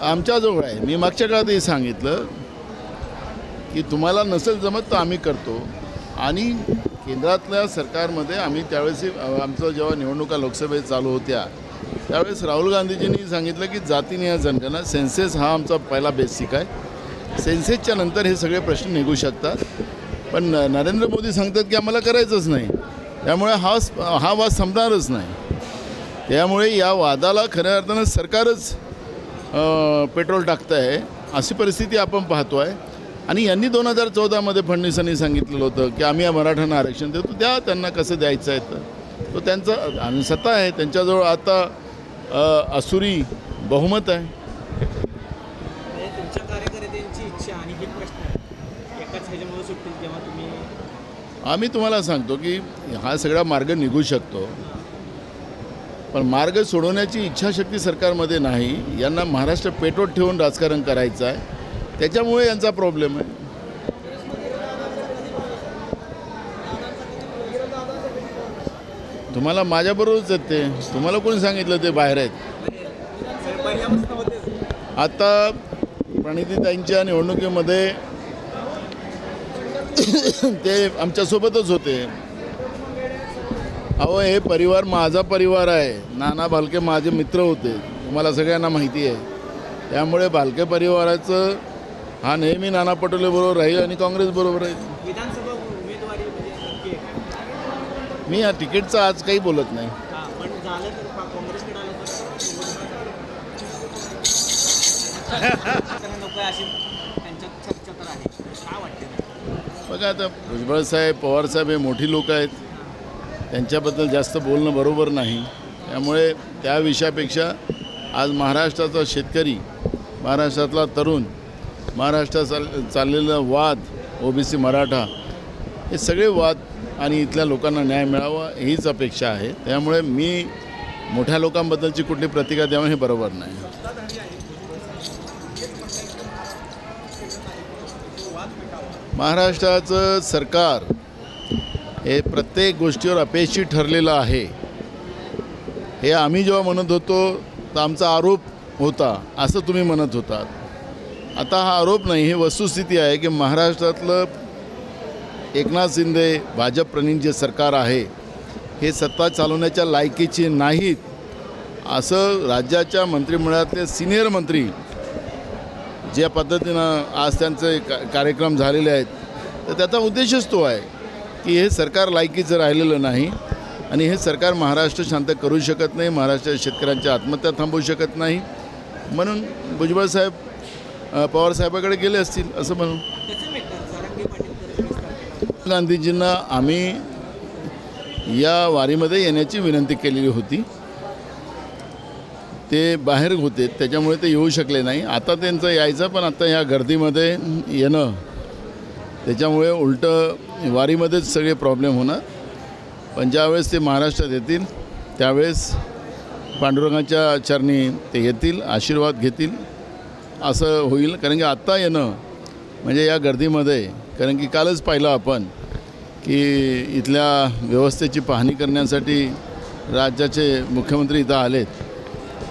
आमच्याजवळ आहे. मी मागच्या काळातही सांगितलं की तुम्हाला नसेल जमत तर आम्ही करतो. आणि केंद्रातल्या सरकारमध्ये आम्ही त्यावेळेस आमचं जेव्हा निवडणुका लोकसभेत चालू होत्या त्यावेळेस राहुल गांधीजींनी सांगितलं की जातीनिहाय जनगणना सेन्सेस हा आमचा पहिला बेसिक आहे. सेन्सेसच्या नंतर हे सगळे प्रश्न निघू शकतात. पण नरेंद्र मोदी सांगतात की आम्हाला करायचंच नाही, त्यामुळे हा वाद संपणारच नाही. त्यामुळे या वादाला खऱ्या अर्थानं सरकारच पेट्रोल टाकतं आहे अशी परिस्थिती आपण पाहतो आहे. आणि यांनी 2014मध्ये फडणवीसांनी सांगितलेलं होतं की आम्ही या मराठ्यांना आरक्षण देतो, द्या त्यांना कसं द्यायचं आहे तर तो त्यांचा आणि सत्ता आहे त्यांच्याजवळ. आता असुरी बहुमत आहे. तुमच्या कार्यकर्त्यांची इच्छा आणि हे प्रश्न एकाच ह्याच्यामुळे सुटतील जेव्हा तुम्ही आम्ही तुम्हाला सांगतो की हा सगळा मार्ग निघू शकतो, पण मार्ग सोडवण्याची इच्छाशक्ती सरकारमध्ये नाही. यांना महाराष्ट्र पेटवत ठेवून राजकारण करायचं आहे, त्याच्यामुळे यांचा प्रॉब्लेम आहे. तुम्हाला माझ्याबरोबरच आहेत ते, तुम्हाला कोणी सांगितलं ते बाहेर आहेत. आता प्रणितीताईंच्या निवडणुकीमध्ये ते आमच्यासोबतच होते. अहो हे परिवार माझा परिवार आहे. नाना भालके माझे मित्र होते, तुम्हाला सगळ्यांना माहिती आहे. त्यामुळे भालके परिवाराचं हा नेहमी नाना पटोले बरोबर राहील आणि काँग्रेस बरोबर राहील. विधानसभा उमेदवारी म्हणजे मी या तिकीटचं आज काही बोलत नाही. पण झालं तर काँग्रेसकडे आलं तर नको अशी त्यांच्यात चर्चा तर आहे. काय वाटते बघा आता भुजबळ साहेब पवारसाहेब हे मोठी लोक आहेत, त्यांच्याबद्दल जास्त बोलणं बरोबर नाही. त्यामुळे त्या विषयापेक्षा आज महाराष्ट्राचा शेतकरी, महाराष्ट्रातला तरुण, महाराष्ट्रात चाललेला वाद, ओबीसी मराठा हे सगळे वाद आणि इथल्या लोकांना न्याय मिळावा हीच अपेक्षा आहे. त्यामुळे मी मोठ्या लोकांबद्दलची कुठली प्रतिक्रिया द्यावं हे बरोबर नाही. महाराष्ट्राचं सरकार हे प्रत्येक गोष्टीवर अपयशी ठरलेलं आहे. हे आम्ही जेव्हा म्हणत होतो तर आमचा आरोप होता असं तुम्ही म्हणत होतात. आता हा आरोप नाही, ही वस्तुस्थिती आहे की महाराष्ट्रातलं एकनाथ शिंदे भाजप प्रणीत जे सरकार आहे हे सत्ता चालवण्याच्या लायकीचे नाहीत असं राज्याच्या मंत्रिमंडळातले सिनियर मंत्री ज्या पद्धतीनं आज त्यांचे कार्यक्रम झालेले आहेत तर त्याचा उद्देशच तो आहे की हे सरकार लायकीचं राहिलेलं नाही आणि हे सरकार महाराष्ट्र शांत करू शकत नाही, महाराष्ट्राच्या शेतकऱ्यांच्या आत्महत्या थांबवू शकत नाही. म्हणून भुजबळ साहेब पवारसाहेबाकडे गेले असतील असं म्हणून. गांधीजींना आम्ही या वारीमध्ये येण्याची विनंती केलेली होती. ते बाहेर होते त्याच्यामुळे ते येऊ शकले नाही. आता त्यांचं यायचं, पण आता ह्या गर्दीमध्ये येणं त्याच्यामुळे उलटं वारीमध्येच सगळे प्रॉब्लेम होणार. पण ज्यावेळेस ते महाराष्ट्रात येतील त्यावेळेस पांडुरंगाच्या चरणी ते येतील, आशीर्वाद घेतील असं होईल. कारण की आत्ता येणं म्हणजे या गर्दीमध्ये, कारण की कालच पाहिलं आपण की इथल्या व्यवस्थेची पाहणी करण्यासाठी राज्याचे मुख्यमंत्री इथं आलेत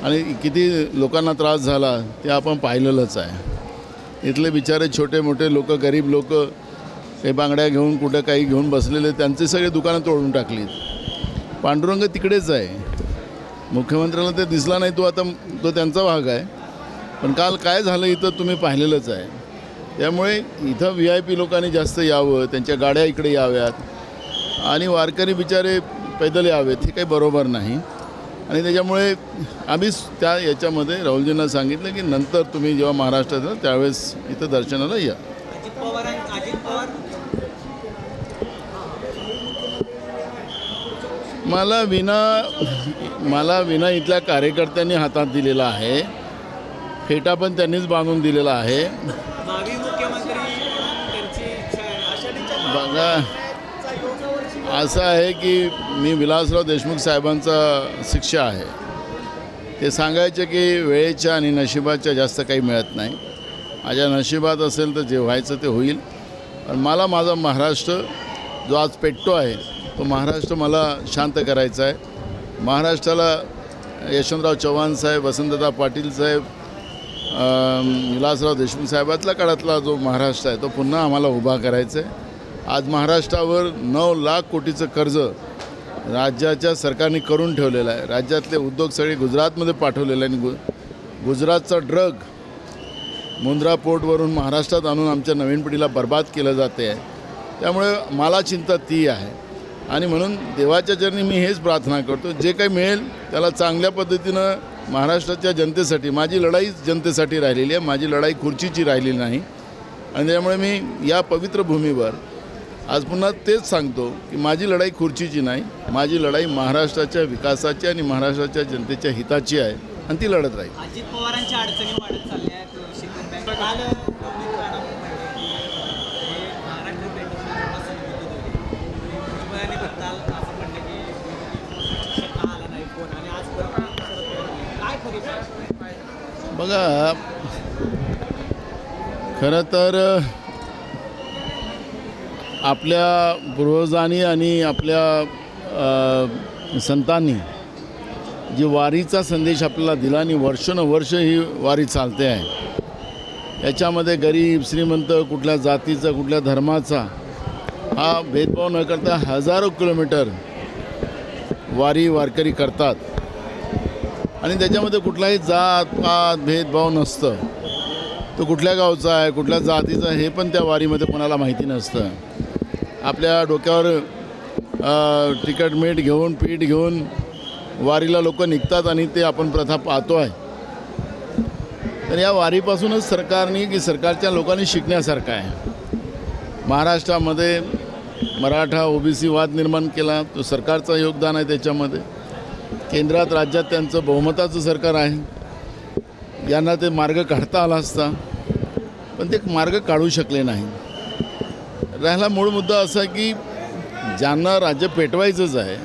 आणि किती लोकांना त्रास झाला ते आपण पाहिलेलंच आहे. इथले बिचारे छोटे मोठे लोक, गरीब लोक काही बांगड्या घेऊन कुठं काही घेऊन बसलेले, त्यांचे सगळे दुकानं तोडून टाकलीत. पांडुरंग तिकडेच आहे, मुख्यमंत्र्याला ते दिसला नाही, तो त्यांचा भाग आहे. पण काल काय झालं इथं तुम्ही पाहिलेलंच आहे. त्यामुळे इथं VIP लोकांनी जास्त यावं, त्यांच्या गाड्या इकडे याव्यात आणि वारकरी बिचारे पैदल यावेत, हे काही बरोबर नाही. आणि त्याच्यामुळे आम्ही त्या याच्यामध्ये राहुलजींना सांगितलं की नंतर तुम्ही जेव्हा महाराष्ट्रात येणार त्यावेळेस इथं दर्शनाला या. मला विना इथल्या कार्यकर्त्यांनी हातात दिलेला आहे, फेटा पण त्यांनीच बांधून दिलेला आहे. बघा असं आहे की मी विलासराव देशमुख साहेबांचा शिष्य आहे. ते सांगायचे की वेळेच्या आणि नशिबाच्या जास्त काही मिळत नाही. माझ्या नशिबात असेल तर जे व्हायचं ते होईल. पण मला माझा महाराष्ट्र जो आज पेटतो आहे तो महाराष्ट्र मला शांत करायचा आहे. महाराष्ट्राला यशवंतराव चव्हाण साहेब, वसंतदादा पाटील साहेब, विलासराव देशमुख साहेबातल्या काळातला जो महाराष्ट्र आहे तो पुन्हा आम्हाला उभा करायचा आहे. आज महाराष्ट्रावर 9 लाख कोटीचं कर्ज राज्याच्या सरकारने करून ठेवलेलं आहे. राज्यातले उद्योग सगळे गुजरातमध्ये पाठवलेले आहे आणि गुजरातचा ड्रग मुंद्रा पोर्टवरून महाराष्ट्रात आणून आमच्या नवीन पिढीला बर्बाद केलं जाते आहे. त्यामुळे मला चिंता ती आहे आणि म्हणून देवाच्या चरणी मी हेच प्रार्थना करतो, जे काही मिळेल त्याला चांगल्या पद्धतीनं महाराष्ट्राच्या जनतेसाठी, माझी लढाई जनतेसाठी राहिलेली आहे, माझी लढाई खुर्चीची राहिलेली नाही. आणि त्यामुळे मी या पवित्र भूमीवर आज पुन्हा तेच सांगतो की माझी लढाई खुर्चीची नाही, माझी लढाई महाराष्ट्राच्या विकासाची आणि महाराष्ट्राच्या जनतेच्या हिताची आहे आणि ती लढत राहील. अजित पवारांच्या अडचणी वाढत चालल्या आहेत. शिंदे बँक काल नवनीत राणा म्हणले की हे महाराष्ट्र बँकेची असं भुजबळांनी बद्दल असं म्हणलं की शक्का आला नाही कोण आणि आज परत काय खरी बघा, खरं तर आपल्या पूर्वजांनी आणि आपल्या संतांनी जी वारीचा संदेश आपल्याला दिला आणि वर्षानुवर्ष ही वारी चालते आहे. याच्यामध्ये गरीब श्रीमंत, कुठल्या जातीचा, कुठल्या धर्माचा हा भेदभाव न करता हजारो किलोमीटर वारकरी करतात आणि त्याच्यामध्ये कुठलाही जात पात भेदभाव नसतं. तो कुठल्या गावचा आहे, कुठल्या जातीचा हे पण त्या वारीमध्ये कोणाला माहिती नसतं. आपल्या डोक्यावर तिखट मीठ घेऊन, पीठ घेऊन वारीला लोक निघतात आणि ते आपण प्रथा पाहतो आहे. तर या वारीपासूनच सरकारने की सरकारच्या लोकांनी शिकण्यासारखं आहे. महाराष्ट्रामध्ये मराठा ओबीसी वाद निर्माण केला, तो सरकारचं योगदान आहे त्याच्यामध्ये. केंद्रात राज्यात त्यांचं बहुमताचं सरकार आहे, यांना ते मार्ग काढता आला असता, पण ते मार्ग काढू शकले नाही. राहिला मूळ मुद्दा असा की ज्यांना राज्य पेटवायचंच आहे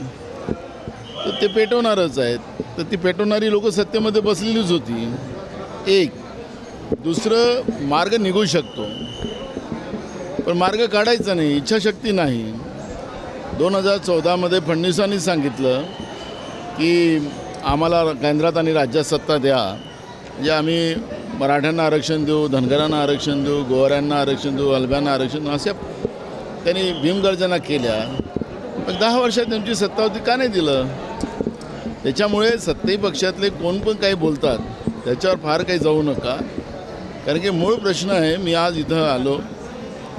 तर ते पेटवणारच आहेत. तर ती पेटवणारी लोकं सत्तेमध्ये बसलेलीच होती. एक दुसरं मार्ग निघू शकतो, पण मार्ग काढायचा नाही, इच्छाशक्ती नाही. 2014मध्ये फडणवीसांनी सांगितलं की आम्हाला केंद्रात आणि राज्यात सत्ता द्या, म्हणजे आम्ही मराठ्यांना आरक्षण देऊ, धनगरांना आरक्षण देऊ, गोवाऱ्यांना आरक्षण देऊ, अल्ब्यांना आरक्षण देऊ, अशा त्यांनी भीमगर्जना केल्या. मग 10 वर्षात त्यांची सत्ता होती, का नाही दिलं? त्याच्यामुळे सत्ताही पक्षातले कोण पण काही बोलतात त्याच्यावर फार काही जाऊ नका, कारण की मूळ प्रश्न आहे. मी आज इथं आलो,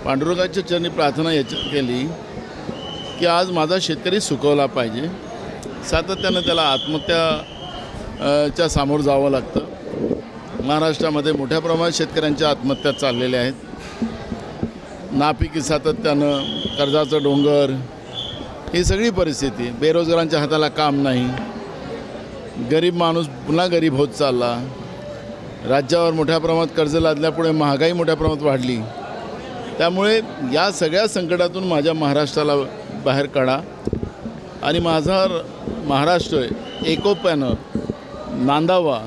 पांडुरंगाच्या चरणी प्रार्थना केली की आज माझा शेतकरी सुकवला पाहिजे. सातत्यानं त्याला आत्महत्याच्या सामोरं जावं लागतं. महाराष्ट्रामध्ये मोठ्या प्रमाणात शेतकऱ्यांच्या आत्महत्या चाललेल्या आहेत. नापिकी सातत्यानं, कर्जाचं डोंगर, ही सगळी परिस्थिती. बेरोजगारांच्या हाताला काम नाही, गरीब माणूस पुन्हा गरीब होत चालला. राज्यावर मोठ्या प्रमाणात कर्ज लादल्यापुढे महागाई मोठ्या प्रमाणात वाढली. त्यामुळे या सगळ्या संकटातून माझ्या महाराष्ट्राला बाहेर काढा आणि माझा महाराष्ट्र एकोप्यानं नांदावा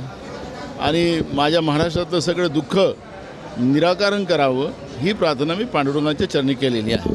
आणि माझ्या महाराष्ट्रातलं सगळं दुःख निराकरण करावं, ही प्रार्थना मी पांडुरंगाच्या चरणी केलेली आहे.